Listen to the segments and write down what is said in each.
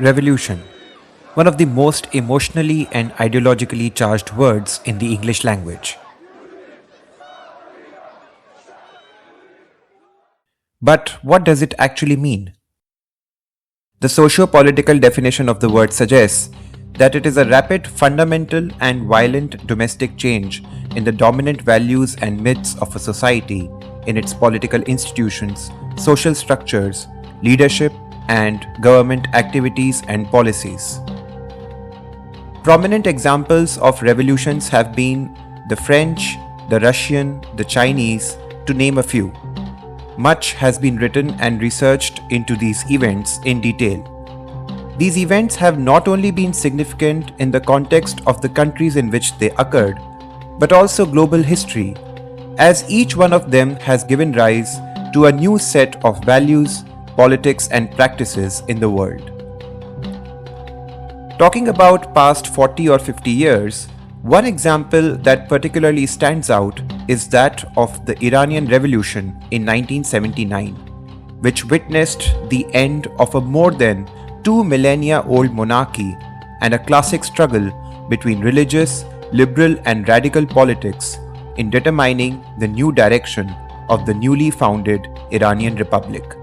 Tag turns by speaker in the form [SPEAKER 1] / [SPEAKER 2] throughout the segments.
[SPEAKER 1] Revolution, one of the most emotionally and ideologically charged words in the English language. But what does it actually mean? The socio-political definition of the word suggests that it is a rapid, fundamental, and violent domestic change in the dominant values and myths of a society in its political institutions, social structures, leadership, and government activities and policies. Prominent examples of revolutions have been the French, the Russian, the Chinese, to name a few. Much has been written and researched into these events in detail. These events have not only been significant in the context of the countries in which they occurred, but also global history, as each one of them has given rise to a new set of values, politics, and practices in the world. Talking about past 40 or 50 years, one example that particularly stands out is that of the Iranian Revolution in 1979, which witnessed the end of a more than 2 millennia old monarchy and a classic struggle between religious, liberal, and radical politics in determining the new direction of the newly founded Iranian Republic.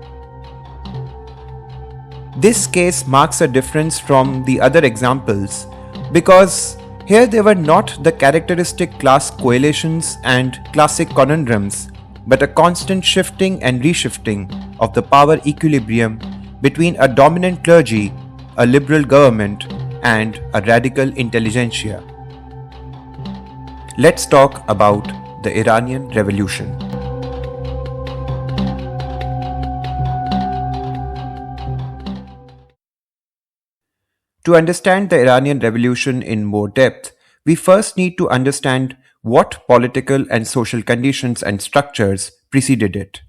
[SPEAKER 1] This case marks a difference from the other examples because here they were not the characteristic class coalitions and classic conundrums, but a constant shifting and reshifting of the power equilibrium between a dominant clergy, a liberal government, and a radical intelligentsia. Let's talk about the Iranian Revolution. To understand the Iranian Revolution in more depth, we first need to understand what political and social conditions and structures preceded it.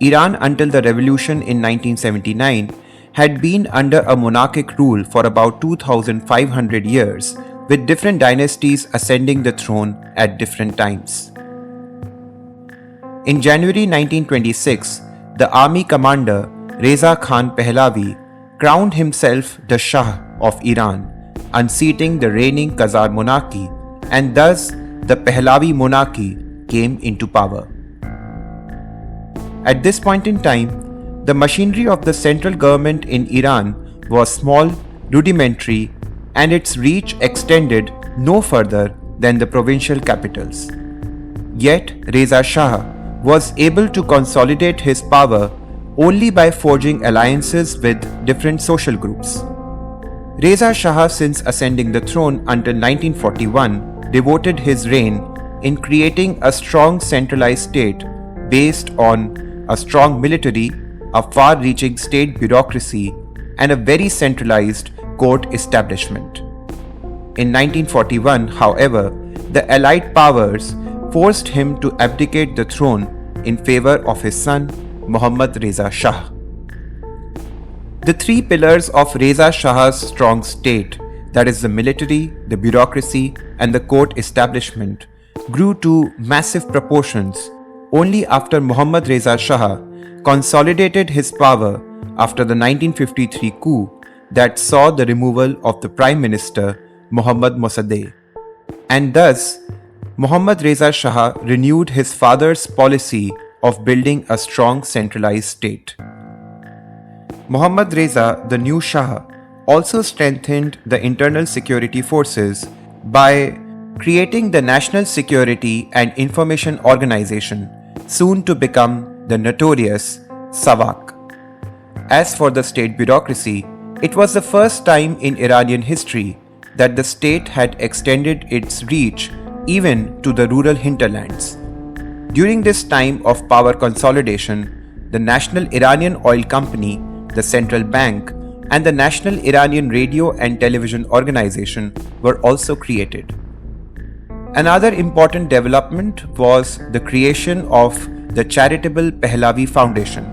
[SPEAKER 1] Iran until the revolution in 1979 had been under a monarchic rule for about 2,500 years, with different dynasties ascending the throne at different times. In January 1926, the army commander Reza Khan Pahlavi crowned himself the Shah of Iran, unseating the reigning Khazar monarchy, and thus the Pahlavi monarchy came into power. At this point in time, the machinery of the central government in Iran was small, rudimentary, and its reach extended no further than the provincial capitals. Yet Reza Shah was able to consolidate his power only by forging alliances with different social groups. Reza Shah, since ascending the throne until 1941, devoted his reign in creating a strong centralized state based on a strong military, a far-reaching state bureaucracy, and a very centralized court establishment. In 1941, however, the Allied powers forced him to abdicate the throne in favor of his son, Mohammad Reza Shah. The three pillars of Reza Shah's strong state, that is the military, the bureaucracy, and the court establishment, grew to massive proportions only after Mohammad Reza Shah consolidated his power after the 1953 coup that saw the removal of the Prime Minister Mohammad Mossadegh. And thus, Mohammad Reza Shah renewed his father's policy of building a strong centralized state. Mohammad Reza, the new Shah, also strengthened the internal security forces by creating the National Security and Information Organization, soon to become the notorious SAVAK. As for the state bureaucracy, it was the first time in Iranian history that the state had extended its reach even to the rural hinterlands. During this time of power consolidation, the National Iranian Oil Company, the Central Bank, and the National Iranian Radio and Television Organization were also created. Another important development was the creation of the charitable Pahlavi Foundation.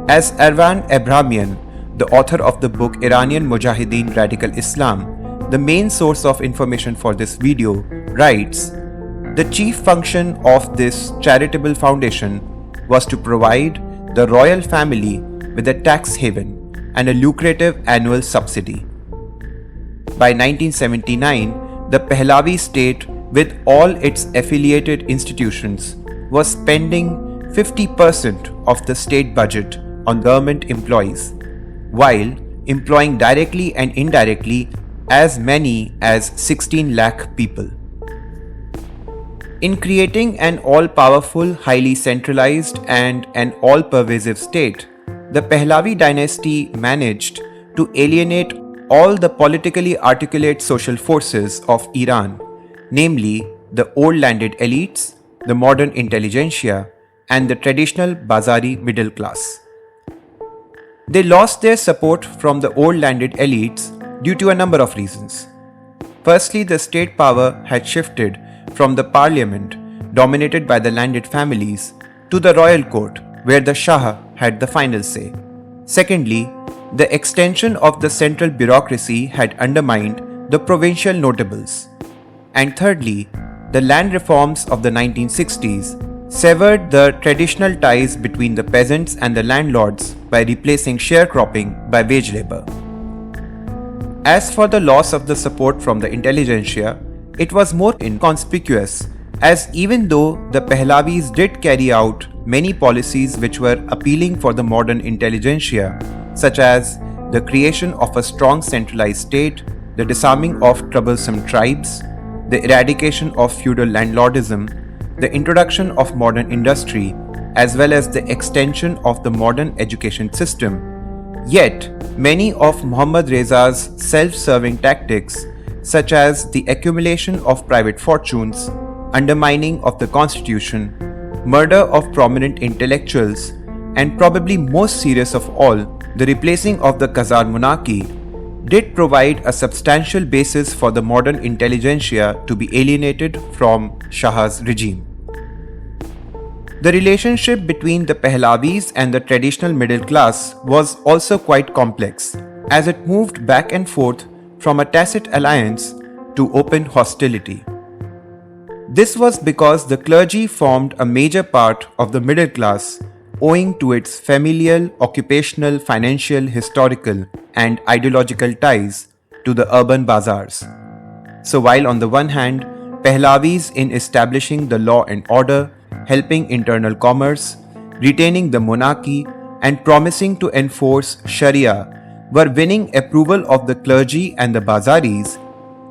[SPEAKER 1] As Erwan Abramian, the author of the book Iranian Mujahideen Radical Islam, the main source of information for this video, writes, the chief function of this charitable foundation was to provide the royal family with a tax haven and a lucrative annual subsidy. By 1979, the Pahlavi state, with all its affiliated institutions, was spending 50% of the state budget on government employees, while employing directly and indirectly as many as 16 lakh people. In creating an all-powerful, highly centralized and an all-pervasive state, the Pahlavi dynasty managed to alienate all the politically articulate social forces of Iran, namely the old landed elites, the modern intelligentsia, and the traditional Bazari middle class. They lost their support from the old landed elites due to a number of reasons. Firstly, the state power had shifted from the parliament, dominated by the landed families, to the royal court, where the Shah had the final say. Secondly, the extension of the central bureaucracy had undermined the provincial notables. And thirdly, the land reforms of the 1960s severed the traditional ties between the peasants and the landlords by replacing sharecropping by wage labor. As for the loss of the support from the intelligentsia, it was more inconspicuous, as even though the Pahlavis did carry out many policies which were appealing for the modern intelligentsia, such as the creation of a strong centralized state, the disarming of troublesome tribes, the eradication of feudal landlordism, the introduction of modern industry, as well as the extension of the modern education system. Yet, many of Muhammad Reza's self-serving tactics, such as the accumulation of private fortunes, undermining of the constitution, murder of prominent intellectuals, and probably most serious of all, the replacing of the Khazar monarchy, did provide a substantial basis for the modern intelligentsia to be alienated from Shah's regime. The relationship between the Pahlavis and the traditional middle class was also quite complex, as it moved back and forth from a tacit alliance to open hostility. This was because the clergy formed a major part of the middle class owing to its familial, occupational, financial, historical, and ideological ties to the urban bazaars. So while on the one hand, Pahlavis in establishing the law and order, helping internal commerce, retaining the monarchy, and promising to enforce Sharia were winning approval of the clergy and the bazaris,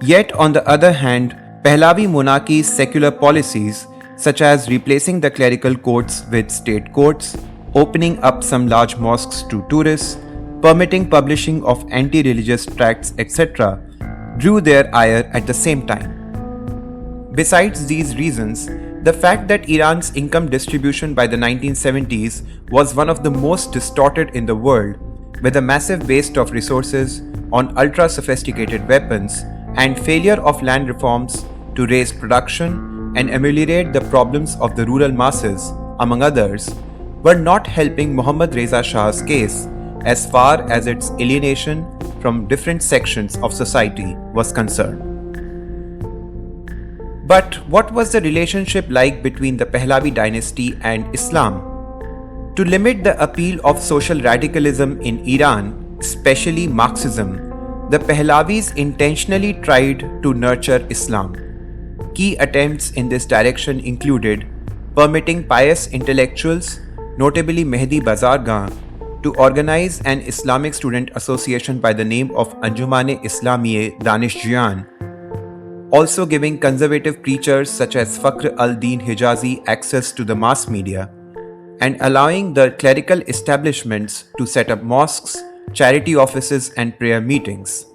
[SPEAKER 1] yet on the other hand, Pahlavi monarchy's secular policies, such as replacing the clerical courts with state courts, opening up some large mosques to tourists, permitting publishing of anti-religious tracts, etc., drew their ire at the same time. Besides these reasons, the fact that Iran's income distribution by the 1970s was one of the most distorted in the world, with a massive waste of resources on ultra-sophisticated weapons and failure of land reforms to raise production and ameliorate the problems of the rural masses, among others, were not helping Muhammad Reza Shah's case as far as its alienation from different sections of society was concerned. But what was the relationship like between the Pahlavi dynasty and Islam? To limit the appeal of social radicalism in Iran, especially Marxism, the Pahlavis intentionally tried to nurture Islam. Key attempts in this direction included permitting pious intellectuals, notably Mehdi Bazargan, to organize an Islamic student association by the name of Anjuman-e-Islamiyye Danishjuan, also giving conservative preachers such as Fakhr al-Din Hijazi access to the mass media, and allowing the clerical establishments to set up mosques, charity offices, and prayer meetings.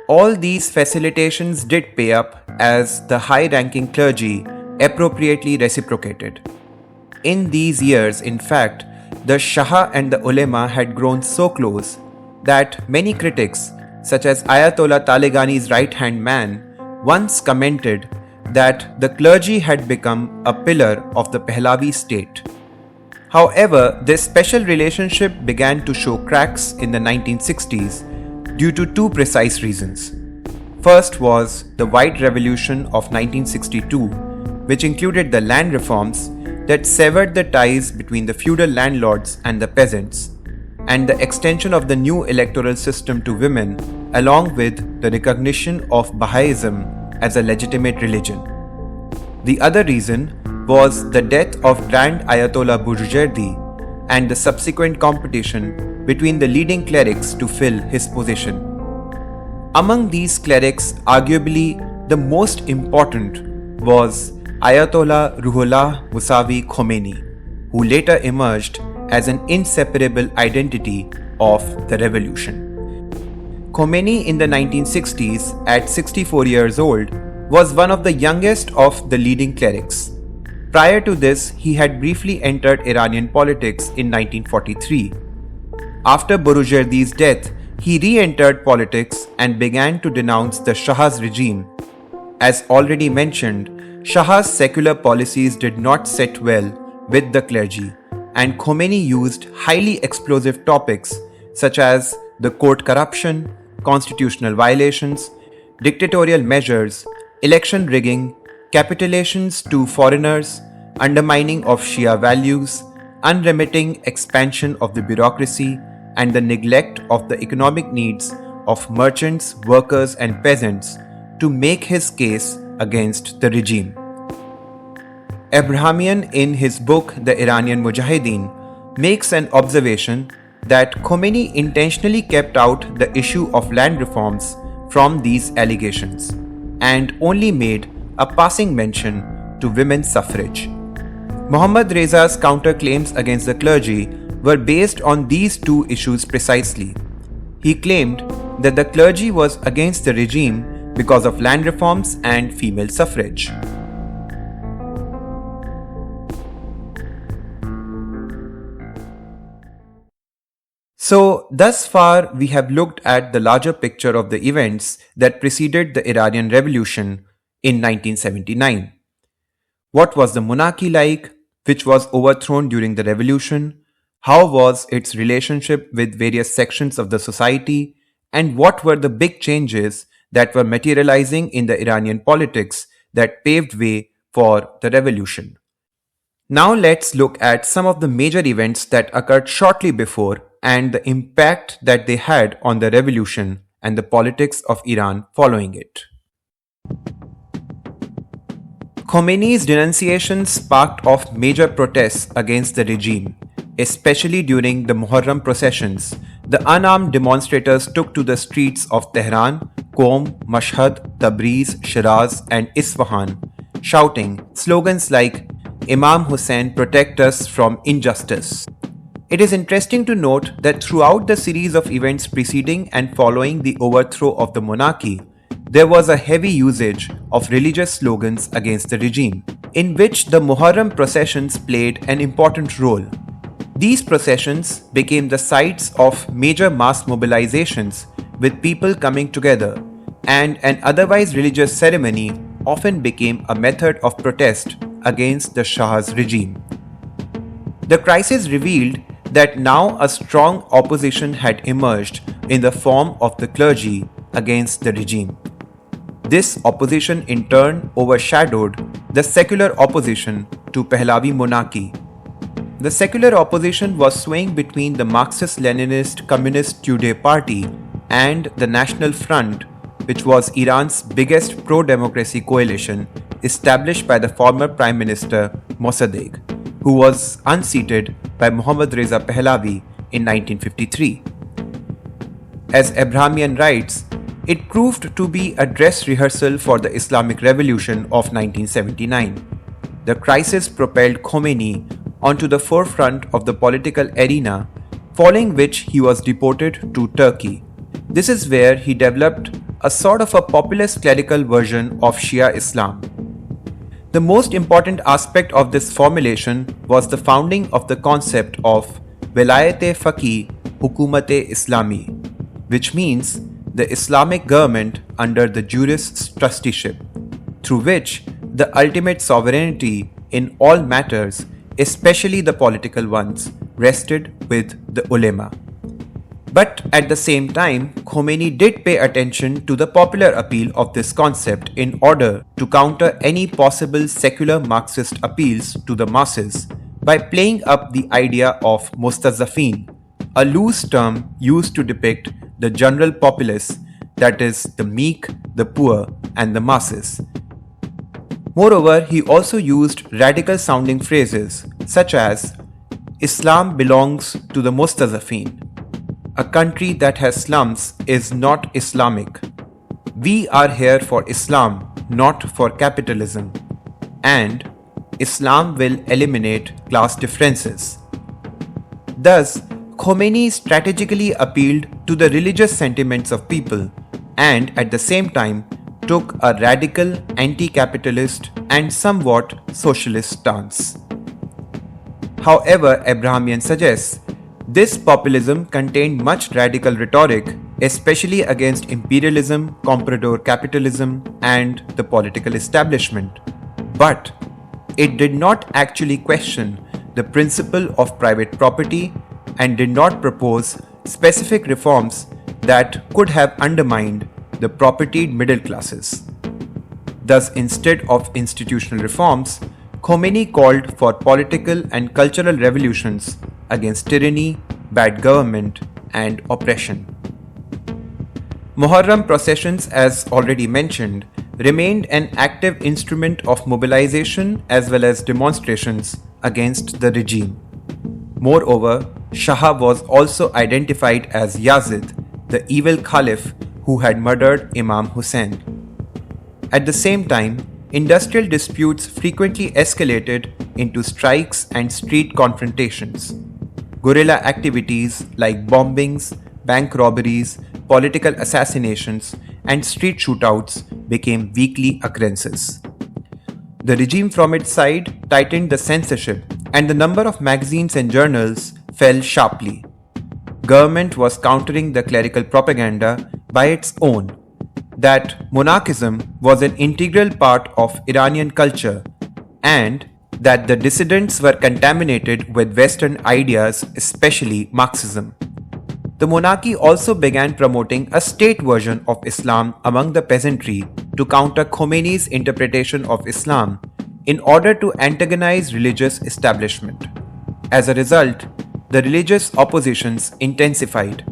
[SPEAKER 1] All these facilitations did pay up, as the high-ranking clergy appropriately reciprocated. In these years, in fact, the Shah and the ulema had grown so close that many critics, such as Ayatollah Taleghani's right-hand man, once commented that the clergy had become a pillar of the Pahlavi state. However, this special relationship began to show cracks in the 1960s due to two precise reasons. First was the White Revolution of 1962, which included the land reforms that severed the ties between the feudal landlords and the peasants, and the extension of the new electoral system to women, along with the recognition of Baha'ism as a legitimate religion. The other reason was the death of Grand Ayatollah Burjerdi and the subsequent competition between the leading clerics to fill his position. Among these clerics, arguably the most important was Ayatollah Ruhollah Musawi Khomeini, who later emerged as an inseparable identity of the revolution. Khomeini in the 1960s, at 64 years old, was one of the youngest of the leading clerics. Prior to this, he had briefly entered Iranian politics in 1943. After Borujerdi's death, he re-entered politics and began to denounce the Shah's regime. As already mentioned, Shah's secular policies did not sit well with the clergy, and Khomeini used highly explosive topics such as the court corruption, constitutional violations, dictatorial measures, election rigging, capitulations to foreigners, undermining of Shia values, unremitting expansion of the bureaucracy, and the neglect of the economic needs of merchants, workers, and peasants to make his case against the regime. Abrahamian, in his book The Iranian Mujahideen, makes an observation that Khomeini intentionally kept out the issue of land reforms from these allegations and only made a passing mention to women's suffrage. Mohammad Reza's counterclaims against the clergy were based on these two issues precisely. He claimed that the clergy was against the regime because of land reforms and female suffrage. So, thus far we have looked at the larger picture of the events that preceded the Iranian Revolution in 1979. What was the monarchy like, which was overthrown during the revolution? How was its relationship with various sections of the society? And what were the big changes that were materializing in the Iranian politics that paved way for the revolution? Now let's look at some of the major events that occurred shortly before and the impact that they had on the revolution and the politics of Iran following it. Khomeini's denunciation sparked off major protests against the regime, especially during the Muharram processions. The unarmed demonstrators took to the streets of Tehran, Qom, Mashhad, Tabriz, Shiraz, and Isfahan, shouting slogans like "Imam Hussein, protect us from injustice." It is interesting to note that throughout the series of events preceding and following the overthrow of the monarchy, there was a heavy usage of religious slogans against the regime, in which the Muharram processions played an important role. These processions became the sites of major mass mobilizations with people coming together, and an otherwise religious ceremony often became a method of protest against the Shah's regime. The crisis revealed that now a strong opposition had emerged in the form of the clergy against the regime. This opposition in turn overshadowed the secular opposition to Pahlavi monarchy. The secular opposition was swaying between the Marxist-Leninist Communist Tudeh Party and the National Front, which was Iran's biggest pro-democracy coalition established by the former Prime Minister Mossadegh, who was unseated by Mohammad Reza Pahlavi in 1953. As Abrahamian writes, it proved to be a dress rehearsal for the Islamic Revolution of 1979. The crisis propelled Khomeini onto the forefront of the political arena, following which he was deported to Turkey. This is where he developed a sort of a populist clerical version of Shia Islam. The most important aspect of this formulation was the founding of the concept of Velayat-e-Faqih Hukumat-e-Islami, which means the Islamic government under the jurist's trusteeship, through which the ultimate sovereignty in all matters, especially the political ones, rested with the ulema. But at the same time, Khomeini did pay attention to the popular appeal of this concept in order to counter any possible secular Marxist appeals to the masses by playing up the idea of Mustazafin, a loose term used to depict the general populace, that is, the meek, the poor, and the masses. Moreover, he also used radical sounding phrases such as Islam belongs to the Mustazafin. A country that has slums is not Islamic. We are here for Islam, not for capitalism. And Islam will eliminate class differences. Thus, Khomeini strategically appealed to the religious sentiments of people and at the same time took a radical anti-capitalist and somewhat socialist stance. However, Abrahamian suggests, this populism contained much radical rhetoric, especially against imperialism, comprador capitalism, and the political establishment. But it did not actually question the principle of private property and did not propose specific reforms that could have undermined the propertied middle classes. Thus, instead of institutional reforms, Khomeini called for political and cultural revolutions against tyranny, bad government, and oppression. Muharram processions, as already mentioned, remained an active instrument of mobilization as well as demonstrations against the regime. Moreover, Shah was also identified as Yazid, the evil caliph who had murdered Imam Hussein. At the same time, industrial disputes frequently escalated into strikes and street confrontations. Guerrilla activities like bombings, bank robberies, political assassinations, and street shootouts became weekly occurrences. The regime from its side tightened the censorship and the number of magazines and journals fell sharply. Government was countering the clerical propaganda by its own, that monarchism was an integral part of Iranian culture and that the dissidents were contaminated with Western ideas, especially Marxism. The monarchy also began promoting a state version of Islam among the peasantry to counter Khomeini's interpretation of Islam in order to antagonize religious establishment. As a result, the religious oppositions intensified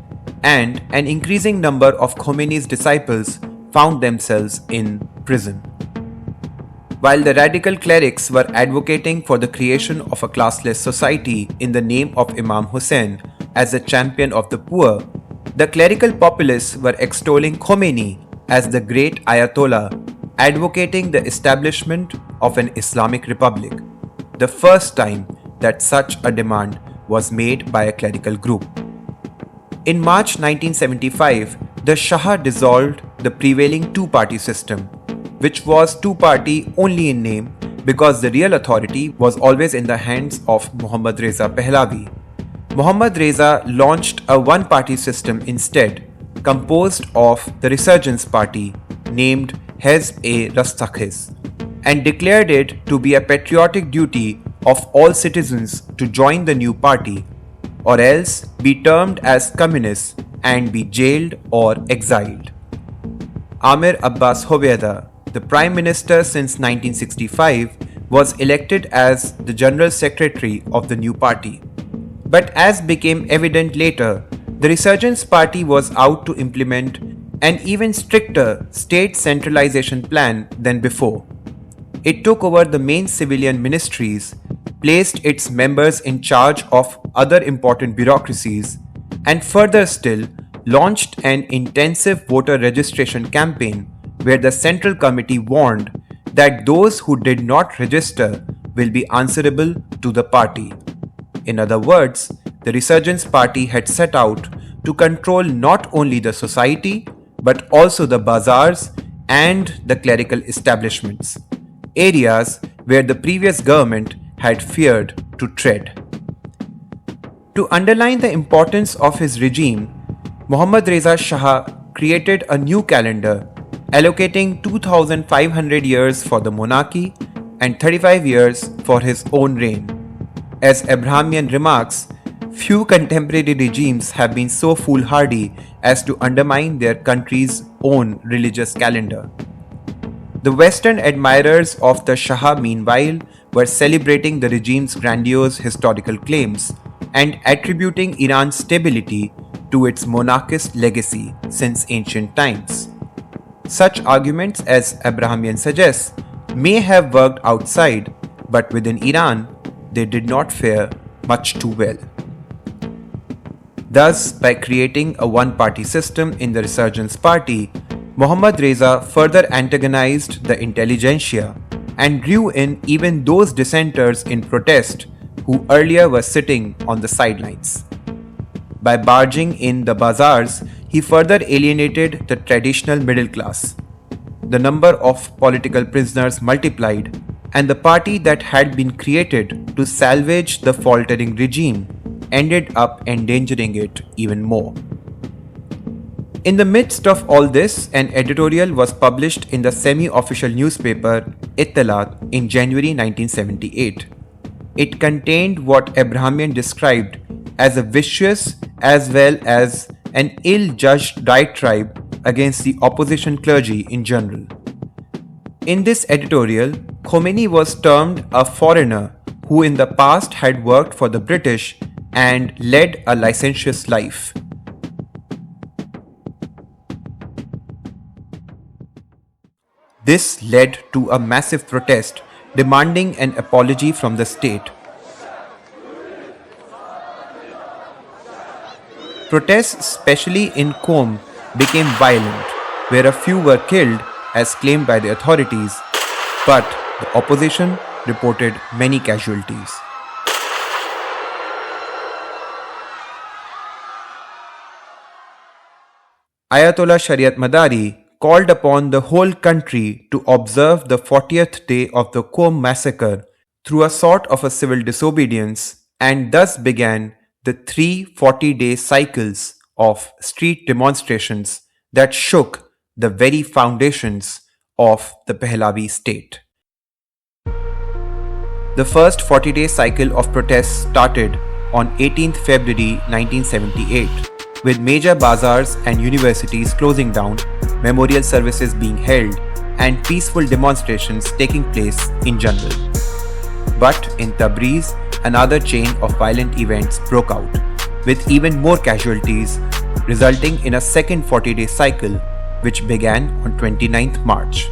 [SPEAKER 1] and an increasing number of Khomeini's disciples found themselves in prison. While the radical clerics were advocating for the creation of a classless society in the name of Imam Hussein as a champion of the poor, the clerical populace were extolling Khomeini as the great Ayatollah, advocating the establishment of an Islamic Republic, the first time that such a demand was made by a clerical group. In March 1975, the Shah dissolved the prevailing two-party system, which was two-party only in name because the real authority was always in the hands of Mohammad Reza Pahlavi. Mohammad Reza launched a one-party system instead, composed of the Resurgence Party, named Hezb-e-Rastakhiz, and declared it to be a patriotic duty of all citizens to join the new party, or else be termed as communists and be jailed or exiled. Amir Abbas Hoveyda, the Prime Minister since 1965, was elected as the General Secretary of the new party. But as became evident later, the Resurgence Party was out to implement an even stricter state centralization plan than before. It took over the main civilian ministries, placed its members in charge of other important bureaucracies, and further still, launched an intensive voter registration campaign where the Central Committee warned that those who did not register will be answerable to the party. In other words, the Resurgence Party had set out to control not only the society but also the bazaars and the clerical establishments, areas where the previous government had feared to tread. To underline the importance of his regime, Mohammad Reza Shah created a new calendar allocating 2,500 years for the monarchy and 35 years for his own reign. As Abrahamian remarks, Few contemporary regimes have been so foolhardy as to undermine their country's own religious calendar. The Western admirers of the Shah, meanwhile, were celebrating the regime's grandiose historical claims and attributing Iran's stability to its monarchist legacy since ancient times. Such arguments, as Abrahamian suggests, may have worked outside, but within Iran, they did not fare much too well. Thus, by creating a one-party system in the Resurgence Party, Mohammad Reza further antagonized the intelligentsia and drew in even those dissenters in protest who earlier were sitting on the sidelines. By barging in the bazaars, he further alienated the traditional middle class. The number of political prisoners multiplied, and the party that had been created to salvage the faltering regime ended up endangering it even more. In the midst of all this, an editorial was published in the semi-official newspaper Ittalat in January 1978. It contained what Abrahamian described as a vicious as well as an ill-judged diatribe against the opposition clergy in general. In this editorial, Khomeini was termed a foreigner who in the past had worked for the British and led a licentious life. This led to a massive protest demanding an apology from the state. Protests, especially in Qom, became violent, where a few were killed as claimed by the authorities, but the opposition reported many casualties. Ayatollah Shariat Madari called upon the whole country to observe the 40th day of the Qom massacre through a sort of a civil disobedience, and thus began the 3 40-day cycles of street demonstrations that shook the very foundations of the Pahlavi state. The first 40-day cycle of protests started on 18th February 1978, with major bazaars and universities closing down, memorial services being held, and peaceful demonstrations taking place in general. But in Tabriz, another chain of violent events broke out, with even more casualties, resulting in a second 40-day cycle which began on 29th March.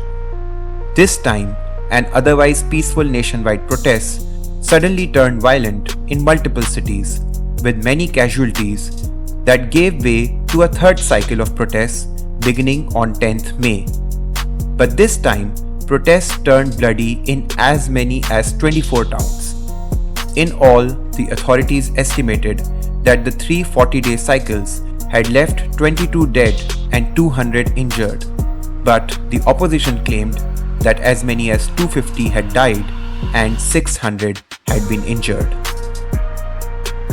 [SPEAKER 1] This time, an otherwise peaceful nationwide protest suddenly turned violent in multiple cities, with many casualties that gave way to a third cycle of protests beginning on 10th May. But this time, protests turned bloody in as many as 24 towns. In all, the authorities estimated that the 3 40-day cycles had left 22 dead and 200 injured, but the opposition claimed that as many as 250 had died and 600 had been injured.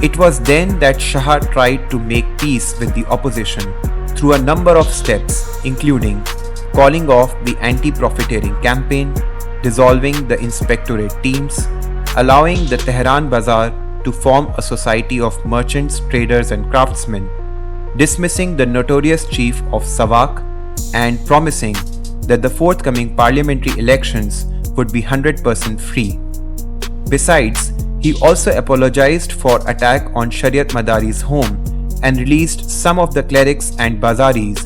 [SPEAKER 1] It was then that Shah tried to make peace with the opposition through a number of steps, including calling off the anti-profiteering campaign, dissolving the inspectorate teams, allowing the Tehran Bazaar to form a society of merchants, traders and craftsmen, dismissing the notorious chief of Savak, and promising that the forthcoming parliamentary elections would be 100% free. Besides, he also apologized for attack on Shariat Madari's home and released some of the clerics and bazaris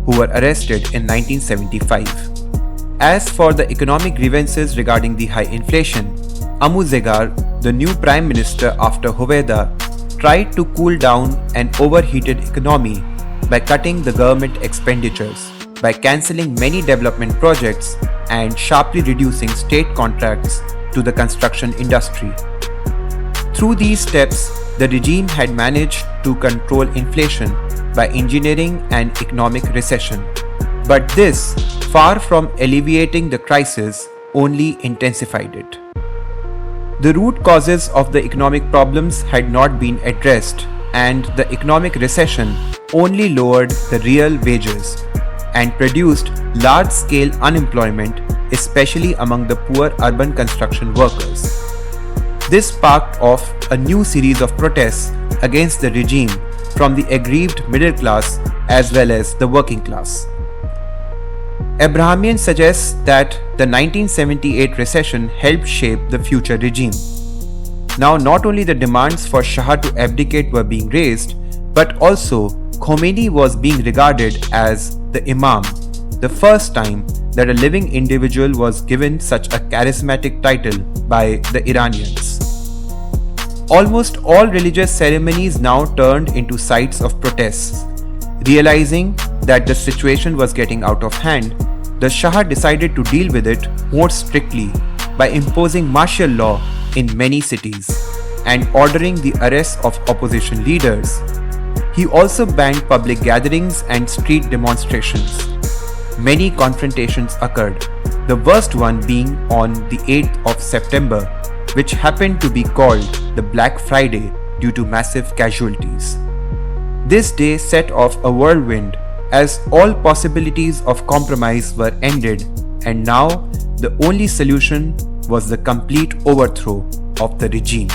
[SPEAKER 1] who were arrested in 1975. As for the economic grievances regarding the high inflation, Amuzegar, the new prime minister after Hoveyda, tried to cool down an overheated economy by cutting the government expenditures, by cancelling many development projects and sharply reducing state contracts to the construction industry. Through these steps, the regime had managed to control inflation by engineering an economic recession. But this, far from alleviating the crisis, only intensified it. The root causes of the economic problems had not been addressed, and the economic recession only lowered the real wages and produced large-scale unemployment, especially among the poor urban construction workers. This sparked off a new series of protests against the regime from the aggrieved middle class as well as the working class. Abrahamian suggests that the 1978 recession helped shape the future regime. Now, not only the demands for Shah to abdicate were being raised, but also Khomeini was being regarded as the Imam, the first time that a living individual was given such a charismatic title by the Iranians. Almost all religious ceremonies now turned into sites of protests. Realizing that the situation was getting out of hand, the Shah decided to deal with it more strictly by imposing martial law in many cities and ordering the arrest of opposition leaders. He also banned public gatherings and street demonstrations. Many confrontations occurred, the worst one being on the 8th of September, which happened to be called the Black Friday due to massive casualties. This day set off a whirlwind as all possibilities of compromise were ended, and now the only solution was the complete overthrow of the regime.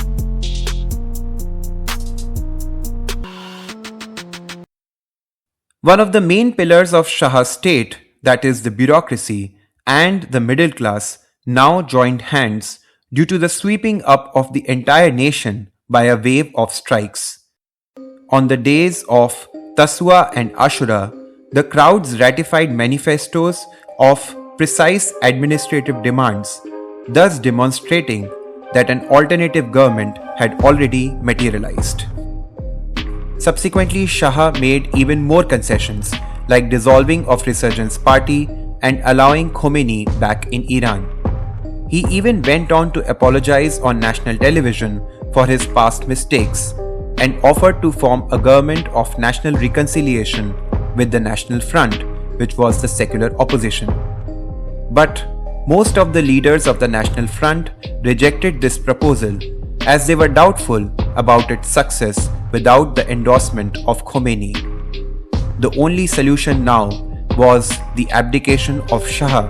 [SPEAKER 1] One of the main pillars of Shah's state, that is the bureaucracy and the middle class, now joined hands due to the sweeping up of the entire nation by a wave of strikes. On the days of Tasua and Ashura, the crowds ratified manifestos of precise administrative demands, thus demonstrating that an alternative government had already materialized. Subsequently, Shah made even more concessions, like dissolving of Resurgence Party and allowing Khomeini back in Iran. He even went on to apologize on national television for his past mistakes and offered to form a government of national reconciliation with the National Front, which was the secular opposition. But most of the leaders of the National Front rejected this proposal as they were doubtful about its success without the endorsement of Khomeini. The only solution now was the abdication of Shah,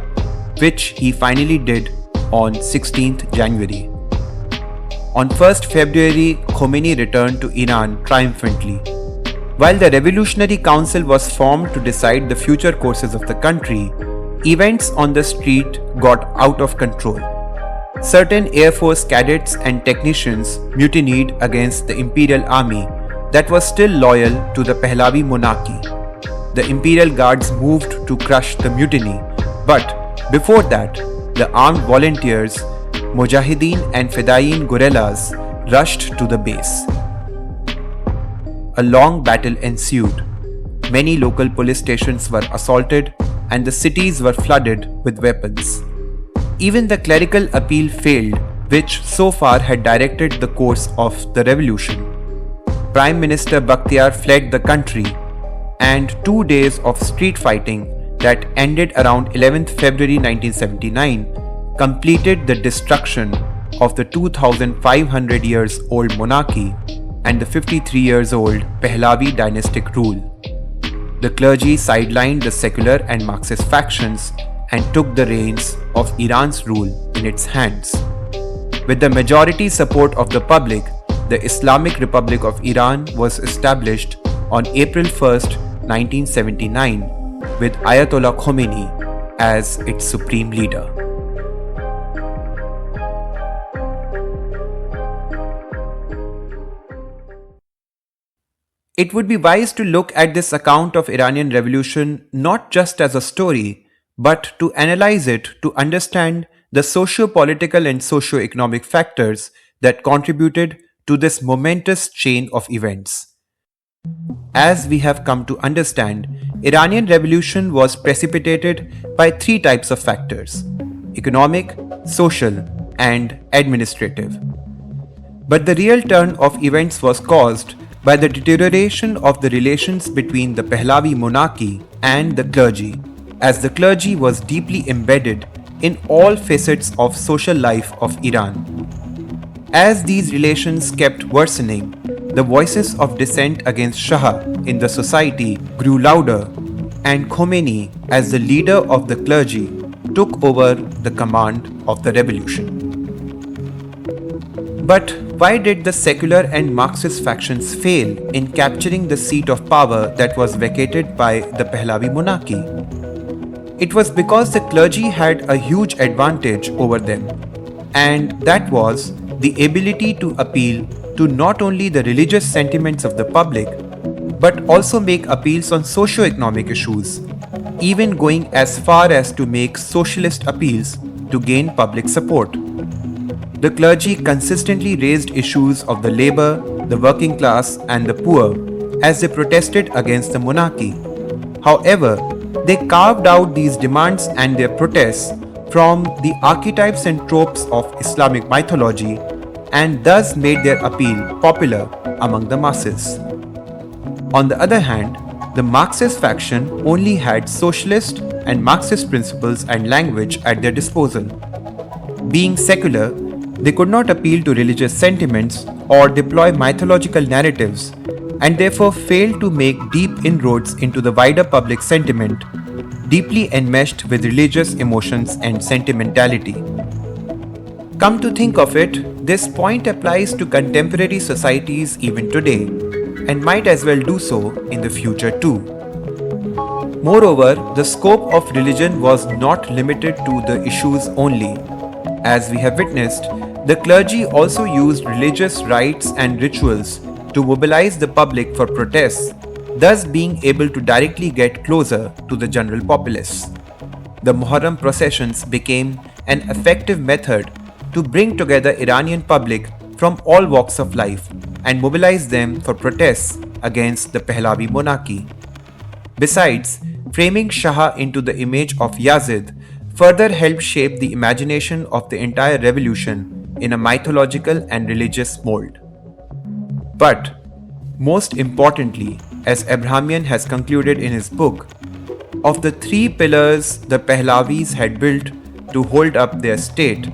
[SPEAKER 1] which he finally did on 16th January. On 1st February, Khomeini returned to Iran triumphantly. While the Revolutionary Council was formed to decide the future courses of the country, events on the street got out of control. Certain Air Force cadets and technicians mutinied against the Imperial Army that was still loyal to the Pahlavi monarchy. The Imperial Guards moved to crush the mutiny, but before that, the armed volunteers, Mujahideen and Fedayeen guerrillas rushed to the base. A long battle ensued. Many local police stations were assaulted and the cities were flooded with weapons. Even the clerical appeal failed, which so far had directed the course of the revolution. Prime Minister Bakhtiar fled the country, and 2 days of street fighting that ended around 11th February 1979 completed the destruction of the 2,500 years old monarchy and the 53 years old Pahlavi dynastic rule. The clergy sidelined the secular and Marxist factions and took the reins of Iran's rule in its hands. With the majority support of the public, the Islamic Republic of Iran was established on April 1st, 1979, with Ayatollah Khomeini as its supreme leader. It would be wise to look at this account of Iranian revolution not just as a story, but to analyze it to understand the socio-political and socio-economic factors that contributed to this momentous chain of events. As we have come to understand, Iranian revolution was precipitated by 3 types of factors: economic, social, and administrative. But the real turn of events was caused by the deterioration of the relations between the Pahlavi monarchy and the clergy, as the clergy was deeply embedded in all facets of social life of Iran. As these relations kept worsening, the voices of dissent against Shah in the society grew louder, and Khomeini, as the leader of the clergy, took over the command of the revolution. But why did the secular and Marxist factions fail in capturing the seat of power that was vacated by the Pahlavi monarchy? It was because the clergy had a huge advantage over them, and that was the ability to appeal to not only the religious sentiments of the public, but also make appeals on socio-economic issues, even going as far as to make socialist appeals to gain public support. The clergy consistently raised issues of the labor, the working class, and the poor as they protested against the monarchy. However, they carved out these demands and their protests from the archetypes and tropes of Islamic mythology and thus made their appeal popular among the masses. On the other hand, the Marxist faction only had socialist and Marxist principles and language at their disposal. Being secular, they could not appeal to religious sentiments or deploy mythological narratives, and therefore failed to make deep inroads into the wider public sentiment, deeply enmeshed with religious emotions and sentimentality. Come to think of it, this point applies to contemporary societies even today, and might as well do so in the future too. Moreover, the scope of religion was not limited to the issues only. As we have witnessed, the clergy also used religious rites and rituals to mobilize the public for protests, thus being able to directly get closer to the general populace. The Muharram processions became an effective method to bring together Iranian public from all walks of life and mobilize them for protests against the Pahlavi monarchy. Besides, framing Shah into the image of Yazid further helped shape the imagination of the entire revolution in a mythological and religious mold. But, most importantly, as Abrahamian has concluded in his book, of the three pillars the Pahlavis had built to hold up their state,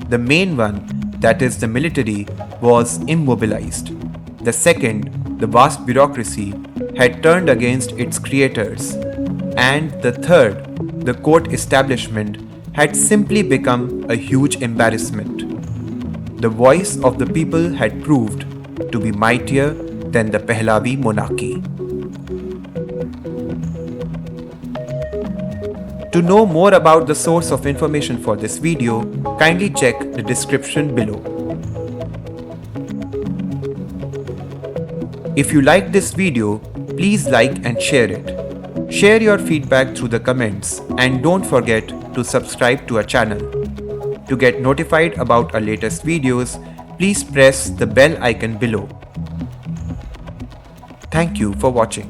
[SPEAKER 1] the main one, that is the military, was immobilized. The second, the vast bureaucracy, had turned against its creators. And the third, the court establishment, had simply become a huge embarrassment. The voice of the people had proved to be mightier than the Pahlavi monarchy. To know more about the source of information for this video, kindly check the description below. If you like this video, please like and share it. Share your feedback through the comments and don't forget to subscribe to our channel. To get notified about our latest videos, please press the bell icon below. Thank you for watching.